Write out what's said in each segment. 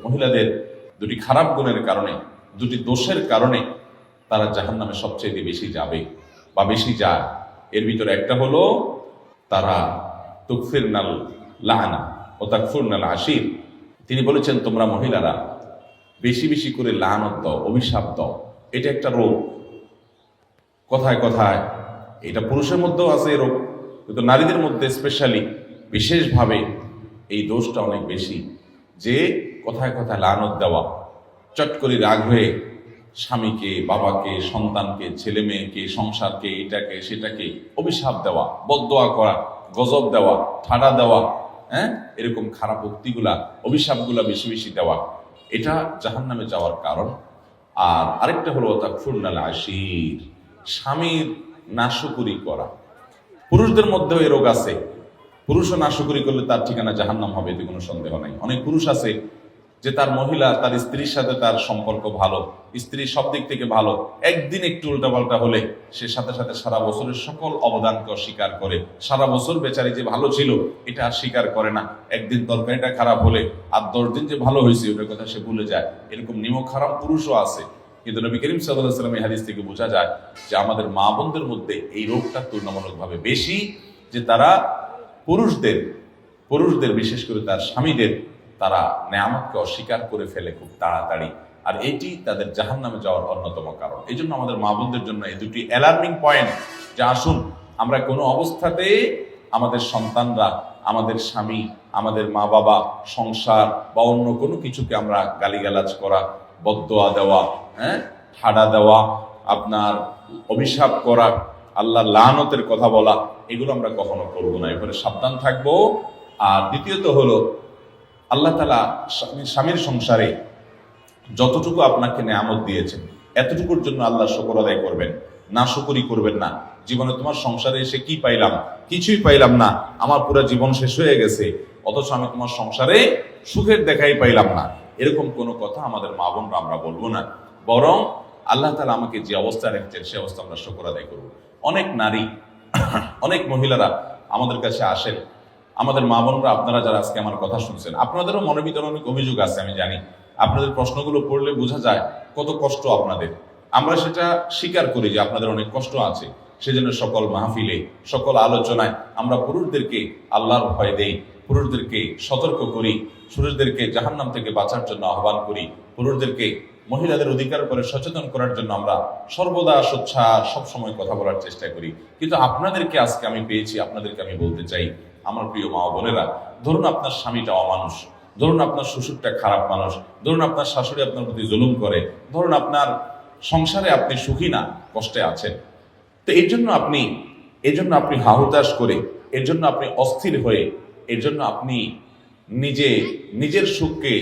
মহিলাদের দুটি খারাপ গুণের কারণে, দুটি দোষের কারণে তারা জাহান্নামে সবচেয়ে বেশি যাবে বা বেশি যায়। এর ভিতরে একটা হলো তারা তুকফিরনাল লানা ও তাকফুরনাল আশির। তিনি বলেছেন তোমরা মহিলারা বেশি বেশি করে লানত দাও, অভিশাপ দাও। এটা একটা রোগ। কথায় কথায় এটা পুরুষের মধ্যেও আছে রোগ, কিন্তু নারীদের মধ্যে স্পেশালি বিশেষভাবে এই দোষটা অনেক বেশি, যে কথায় কথায় লানত দেওয়া, চট করে রাগ হয়ে স্বামীকে, বাবাকে, সন্তানকে, ছেলে মেয়েকে, সংসারকে, এটাকে সেটাকে অভিশাপ দেওয়া, বদদোয়া করা, গজব দেওয়া, ঠাডা দেওয়া, এরকম খারাপ উক্তিগুলা, অভিশাপগুলা বেশি বেশি দেওয়া, এটা জাহান্নামে যাওয়ার কারণ। আর আরেকটা হলো তাকফুরনাল আশির, স্বামীর নাশকরি করা। পুরুষদের মধ্যেও এই রোগ আছে। পুরুষও নাশকরি করলে তার ঠিকানা জাহান্নাম হবে, এতে কোনো সন্দেহ নাই। অনেক পুরুষ আছে যে তার মহিলা, তার স্ত্রীর সাথে তার সম্পর্ক ভালো, স্ত্রী সব দিক থেকে ভালো, একদিন একটু উল্টাপাল্টা হলে সে সাথে সাথে সারা বছরের সকল অবদানকে অস্বীকার করে। সারা বছর বেচারি যে ভালো ছিল এটা আর স্বীকার করে না। একদিন তরকারিটা খারাপ হলে আর 10 দিন যে ভালো হয়েছে ওটার কথা সে ভুলে যায়। এরকম নিমক হারাম পুরুষও আছে। কিন্তু নবী করিম সাল্লাল্লাহু আলাইহি ওয়াসাল্লাম এই হাদিস থেকে বোঝা যায় যে আমাদের মা বোনদের মধ্যে এই রোগটা তুলনামূলকভাবে বেশি, যে তারা পুরুষদের বিশেষ করে তার স্বামীদের, তারা নেয়ামতকে অস্বীকার করে ফেলে খুব তাড়াতাড়ি। আর এটি তাদের জাহান্নামে যাওয়ার অন্যতম কারণ। এই জন্য আমাদের মা বোনদের জন্য এই দুটি অ্যালার্মিং পয়েন্ট, যে আসুন আমরা কোনো অবস্থাতে আমাদের সন্তানরা, আমাদের স্বামী, আমাদের মা বাবা, সংসার বা অন্য কোনো কিছুকে আমরা গালিগালাজ করা, বদদোয়া দেওয়া, ঠাডা দেওয়া, আপনার অভিশাপ করা, আল্লাহ লানতের কথা বলা, এগুলো আমরা কখনো করবো না। এবারে সাবধান থাকবো। আর দ্বিতীয়ত হলো আল্লাহ তাআলা স্বামীর সংসারে যতটুকু আপনাকে নেয়ামত দিয়েছেন এতটুকুর জন্য আল্লাহ শুকর আদায় করবেন, নাশকরি করবেন না। জীবনে তোমার সংসারে এসে কি পাইলাম? কিছুই পাইলাম না, আমার পুরো জীবন শেষ হয়ে গেছে, অথচ আমি তোমার সংসারে সুখের দেখাই পাইলাম না, এরকম কোনো কথা আমাদের মা বোনরা আমরা বলবো না। বরং আল্লাহ তাআলা আমাকে যে অবস্থা রেখেছেন সে অবস্থা আমরা শুকর আদায় করব। অনেক নারী, অনেক মহিলারা আমাদের কাছে আসেন, আমাদের মা বোনরা, আপনারা যারা আজকে আমার কথা শুনছেন, আপনাদেরও মনের ভিতরে অনেক অভিযোগ আছে, আমি জানি। আপনাদের প্রশ্নগুলো পড়লে বোঝা যায় কত কষ্ট আপনাদের। আমরা সেটা স্বীকার করি যে আপনাদের অনেক কষ্ট আছে। সেজন্য সকল মাহফিলে, সকল আলোচনায় আমরা পুরুষদেরকে আল্লাহর ভয় দেই, পুরুষদেরকে সতর্ক করি, পুরুষদেরকে জাহান্নাম থেকে বাঁচার জন্য আহ্বান করি, পুরুষদেরকে মহিলাদের অধিকার করে সচেতন করার জন্য আমরা সর্বদা সোচ্চার সবসময় কথা বলার চেষ্টা করি। কিন্তু আপনাদেরকে আজকে আমি পেয়েছি, আপনাদেরকে আমি বলতে চাই, আমার প্রিয় মা বোনেরা, ধরুন আপনার স্বামীটা অমানুষ, ধরুন আপনার শ্বশুরটা খারাপ মানুষ, ধরুন আপনার শাশুড়ি আপনার প্রতি জুলুম করে, ধরুন আপনার সংসারে আপনি সুখী না, কষ্টে আছেন। তো এর জন্য আপনি হাহুতাশ করে, এর জন্য আপনি অস্থির হয়ে, এর জন্য আপনি নিজের সুখকে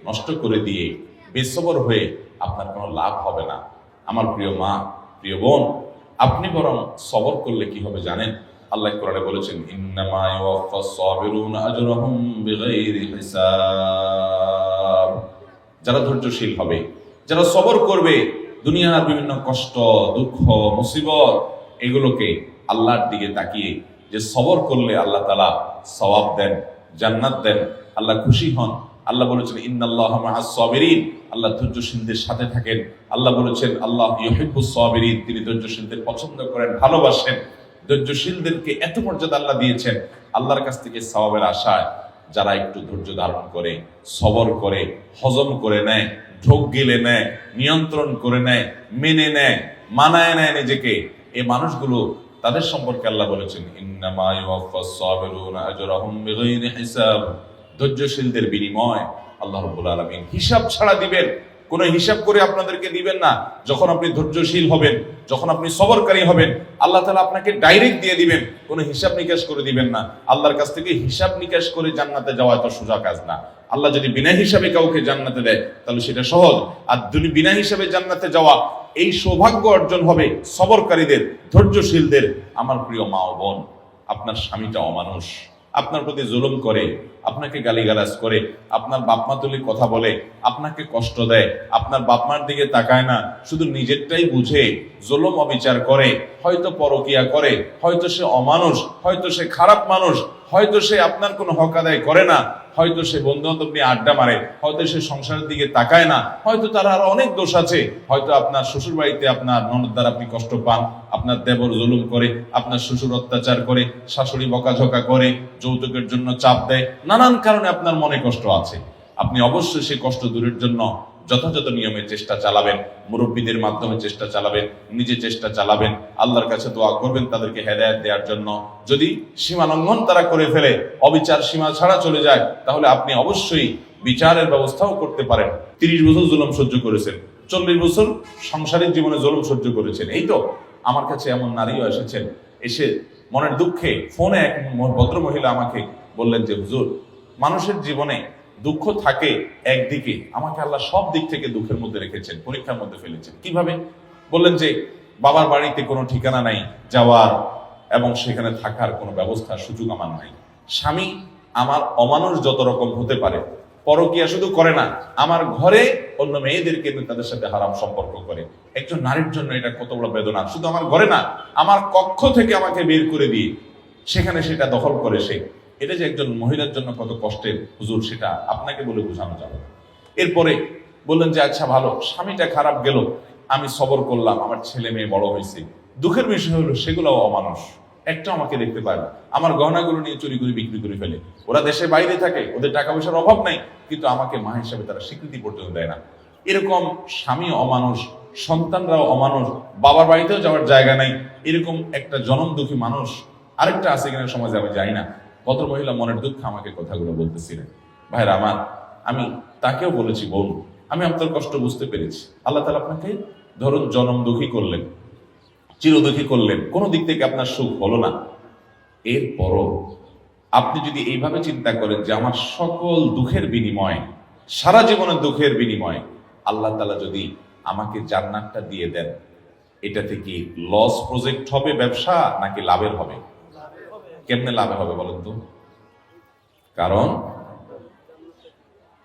নষ্ট করে দিয়ে বেসবর হয়ে আপনার কোনো লাভ হবে না। আমার প্রিয় মা, প্রিয় বোন, আপনি বরং সবর করলে কি হবে জানেন? আল্লাহ কোরআনে বলেছেন, ইন্নামা ইউওয়াফাস সাবিরুনা আজরাহুম বিগাইরি হিসাব। যারা ধৈর্যশীল হবে, যারা সবর করবে, দুনিয়ার বিভিন্ন কষ্ট, দুঃখ, মুসিবত, এগুলোকে আল্লাহর দিকে তাকিয়ে যে সবর করলে আল্লাহ তাআলা সওয়াব দেন, জান্নাত দেন, আল্লাহ খুশি হন। আল্লাহ বলেছেন, ইন্নাল্লাহা মাআস সাবিরিন, আল্লাহ ধৈর্যশীলদের সাথে থাকেন। আল্লাহ বলেছেন, আল্লাহ ইউহিব্বুস সাবিরিন, তিনি ধৈর্যশীলদের পছন্দ করেন, ভালোবাসেন। ধৈর্যশীলদেরকে এত মর্যাদা আল্লাহ দিয়েছেন। আল্লাহর কাছ থেকে সওয়াবের আশায় যারা একটু ধৈর্য ধারণ করে, সবর করে, হজম করে নেয়, ঢোক গিলে নেয়, নিয়ন্ত্রণ করে নেয়, মেনে নেয়, মানায় নেয় নিজেকে, এই মানুষগুলো, তাদের সম্পর্কে আল্লাহ বলেছেন, ইন্নামা ইউওয়াফাস সাবিরুনা আজরাহুম বিগাইরি হিসাব। ধৈর্যশীলদের বিনিময় আল্লাহ রাব্বুল আলামিন হিসাব ছাড়া দিবেন। কোনো হিসাব করে আপনাদেরকে দিবেন না। যখন আপনি ধৈর্যশীল হবেন, যখন আপনি সবরকারী হবেন, আল্লাহ তাআলা আপনাকে ডাইরেক্ট দিয়ে দিবেন, কোনো হিসাব নিকাশ করে দিবেন না। আল্লাহর কাছ থেকে হিসাব নিকাশ করে জান্নাতে যাওয়া এত সোজা কাজ না। আল্লাহ যদি বিনা হিসাবে কাউকে জান্নাতে দেয় তাহলে সেটা সহজ। আর বিনা হিসাবে জান্নাতে যাওয়া, এই সৌভাগ্য অর্জন হবে সবরকারীদের, ধৈর্যশীলদের। আমার প্রিয় মা ও বোন, আপনার স্বামীটা অমানুষ, আপনার প্রতি জুলুম করে, আপনাকে গালিগালাজ করে, আপনার বাপমা তুলি কথা বলে, আপনাকে কষ্ট দেয়, আপনার বাপমার দিকে তাকায় না, শুধু নিজেরটাই বুঝে জুলুম অবিচার করে, হয়তো পরকিয়া করে, হয়তো সে অমানুষ, হয়তো সে খারাপ মানুষ, হয়তো সে আপনার কোনো হক আদায় করে না, হয়তো সে বন্ধু বান্ধব নিয়ে আড্ডা মারে, হয়তো সে সংসারের দিকে তাকায় না, হয়তো তার আরো অনেক দোষ আছে, হয়তো আপনার শ্বশুর বাড়িতে আপনার ননদ দ্বারা আপনি কষ্ট পান, আপনার দেবর জুলুম করে, আপনার শ্বশুর অত্যাচার করে, শাশুড়ি বকাঝকা করে, যৌতুকের জন্য চাপ দেয়, নানান কারণে আপনার মনে কষ্ট আছে। আপনি অবশ্যই সেই কষ্ট দূরের জন্য যথাযথ নিয়মে চেষ্টা চালাবেন, মুরব্বীদের মাধ্যমে চেষ্টা চালাবেন, নিজে চেষ্টা চালাবেন, আল্লাহর কাছে দোয়া করবেন তাদেরকে হেদায়েত দেওয়ার জন্য। যদি সীমা লঙ্ঘন তারা করে ফেলে, অবিচার সীমা ছাড়া চলে যায়, তাহলে আপনি অবশ্যই বিচারের ব্যবস্থাও করতে পারেন। 30 বছর জুলুম সহ্য করেছেন, 40 বছর সাংসারিক জীবনে জুলুম সহ্য করেছেন। এই তো আমার কাছে এমন নারীও এসেছেন, এসে মনের দুঃখে ফোনে এক ভদ্র মহিলা আমাকে বললেন যে হুজুর, মানুষের জীবনে দুঃখ থাকে একদিকে, আমাকে আল্লাহ সব দিক থেকে দুঃখের মধ্যে রেখেছেন, পরীক্ষার মধ্যে ফেলেছেন। কিভাবে? বললেন যে বাবার বাড়িতে কোনো ঠিকানা নাই যাওয়ার, এবং সেখানে থাকার কোনো ব্যবস্থা সুযোগ আমার নাই। স্বামী আমার অমানুষ যত রকম হতে পারে, পরকিয়া শুধু করে না, আমার ঘরে অন্য মেয়েদেরকে তাদের সাথে হারাম সম্পর্ক করে। একজন নারীর জন্য এটা কত বড় বেদনা! শুধু আমার ঘরে না, আমার কক্ষ থেকে আমাকে বের করে দিয়ে সেখানে সেটা দখল করে সে। এটা যে একজন মহিলার জন্য কত কষ্টের হুজুর, সেটা আপনাকে বলে বোঝানো যাবে। এরপরে বললেন যে আচ্ছা ভালো, স্বামীটা খারাপ গেল, আমি সবর করলাম, আমার ছেলে মেয়ে বড় হয়েছে। দুঃখের বিষয় হলো সেগুলো অমানুষ, একটা আমাকে দেখতে পায় না, আমার গহনাগুলো নিয়ে চুরি করে বিক্রি করে ফেলে। ওরা দেশে বাইরে থাকে, ওদের টাকা পয়সার অভাব নাই, কিন্তু আমাকে মা হিসাবে তারা স্বীকৃতি পর্যন্ত দেয় না। এরকম স্বামী অমানুষ, সন্তানরাও অমানুষ, বাবার বাড়িতেও যাওয়ার জায়গা নাই, এরকম একটা জনম দুঃখী মানুষ আরেকটা আছে কিনা সমাজে আমি জানি না। ভদ্র মহিলা মনের দুঃখে আমাকে কথাগুলো বলতেছিলেন। ভাইরা আমার, আমি তাকেও বলেছি বোন, আমি আপনার কষ্ট বুঝতে পেরেছি। আল্লাহ তাআলা আপনাকে ধরুন জনম দুঃখী করলেন, চিরদুঃখী করলেন, কোনো দিক থেকে আপনার সুখ হলো না। এরপরও আপনি যদি এইভাবে চিন্তা করেন যে আমার সকল দুঃখের বিনিময়, সারা জীবনের দুঃখের বিনিময় আল্লাহ তাআলা যদি আমাকে জান্নাতটা দিয়ে দেন, এটা থেকে লস প্রজেক্ট হবে ব্যবসা নাকি লাভের হবে? কেমনে লাভে হবে বলেন তো? কারণ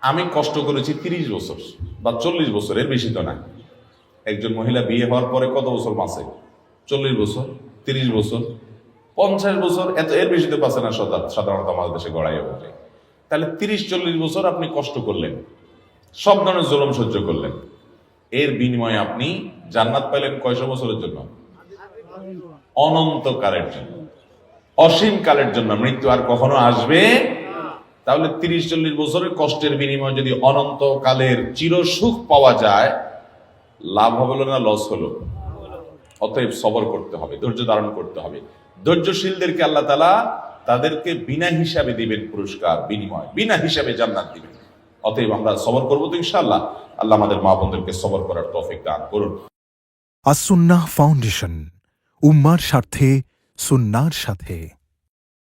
আমি কষ্ট করেছি 30 বছর বা 40 বছর, এর বেশি তো না। একজন মহিলা বিয়ে হওয়ার পরে কত বছর বাঁচে? 40 বছর, 30 বছর, 50 বছর, এর বেশি তো বাঁচে না সাধারণত আমাদের দেশে গড়াইয়া ওঠে। তাহলে 30-40 বছর আপনি কষ্ট করলেন, সব ধরনের জুলুম সহ্য করলেন, এর বিনিময়ে আপনি জান্নাত পাইলেন কয়শো বছরের জন্য? অনন্তকালের জন্য, অসীম কালের জন্য। মৃত্যু আর কখনো আসবে। তাহলে 30-40 বছরের কষ্টের বিনিময়ে যদি অনন্তকালের চির সুখ পাওয়া যায়, লাভ হলো না লস হলো? অতএব সবর করতে হবে, ধৈর্য ধারণ করতে হবে। ধৈর্যশীলদেরকে আল্লাহ তাআলা তাদেরকে বিনা হিসাবে দিবেন পুরস্কার, বিনিময় বিনা হিসাবে জান্নাত দিবেন। অতএব আমরা সবর করবো তো ইনশাআল্লাহ। আল্লাহ আমাদের মা বোনদেরকে সবর করার তৌফিক দান করুন। আস-সুন্নাহ ফাউন্ডেশন, উম্মার স্বার্থে সুন্নাহর সাথে।